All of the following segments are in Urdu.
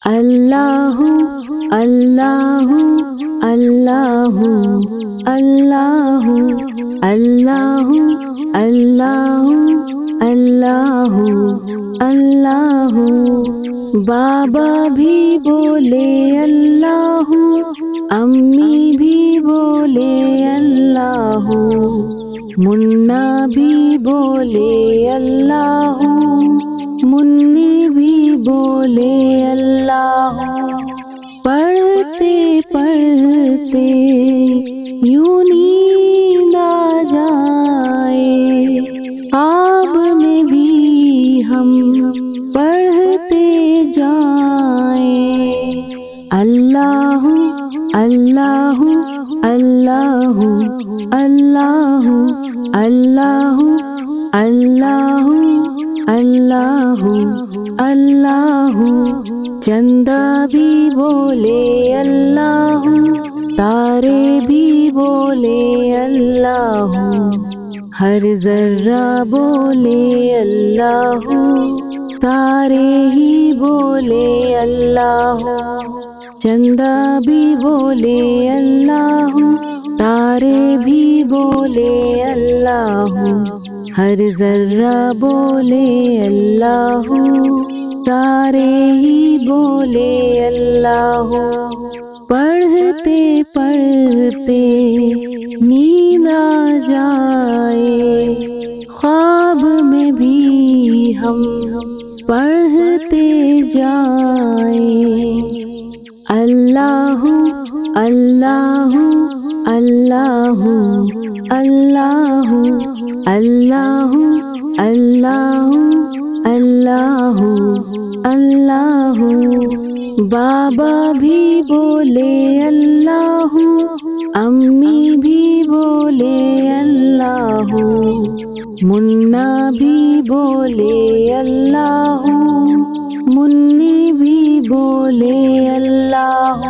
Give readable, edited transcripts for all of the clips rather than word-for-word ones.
اللہ اللہ اللہ اللہ اللہ اللہ اللہ اللہ بابا بھی بولے اللہ، امی بھی بولے اللہ، منا بھی بولے اللہ، منی بھی بولے اللہ۔ پڑھتے پڑھتے یوں نیند آ جائے، خواب میں بھی ہم پڑھتے جائیں۔ اللہ اللہ اللہ اللہ اللہ اللہ اللہ اللہ چندہ بھی بولے اللہ، تارے بھی بولے اللہ، ہر ذرہ بولے اللہ، تارے ہی بولے اللہ۔ چندہ بھی بولے اللہ، تارے بھی بولے اللہ، ہر ذرہ بولے اللہ، تارے ہی بولے اللہ۔ پڑھتے پڑھتے نیند آ جائے، خواب میں بھی ہم پڑھتے جائیں۔ اللہ اللہ اللہ اللہ اللہ اللہ اللہ اللہ بابا بھی بولے اللہ، امی بھی بولے اللہ، منا بھی بولے اللہ، منی بھی بولے اللہ۔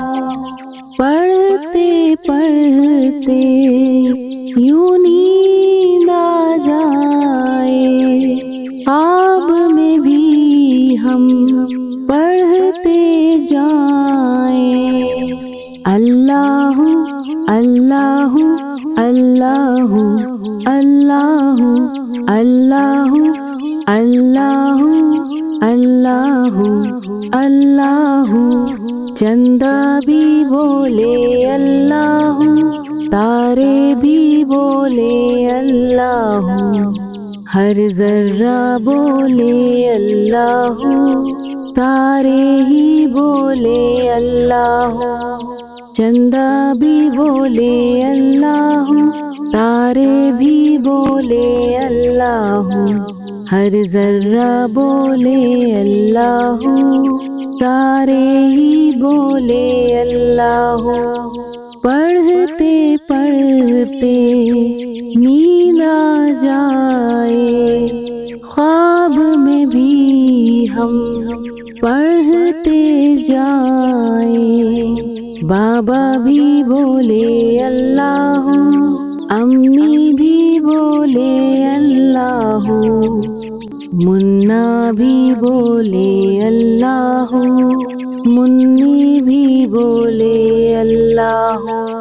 پڑھتے پڑھتے یوں نیند آ جائے، خواب میں بھی ہم پڑھتے جائیں۔ اللہ اللہ اللہ اللہ اللہ اللہ اللہ اللہ چندہ بھی بولے اللہ، تارے بھی بولے اللہ، ہر ذرہ بولے اللہ، تارے ہی بولے اللہ۔ چندہ بھی بولے اللہ، تارے بھی بولے اللہ، ہر ذرہ بولے اللہ، تارے ہی بولے اللہ۔ پڑھتے پڑھتے نیند آ جائے، خواب میں بھی ہم پڑھتے جائیں۔ بابا بھی بولے اللہ، امی بھی بولے اللہ، منا بھی بولے اللہ، منی بھی بولے اللہ۔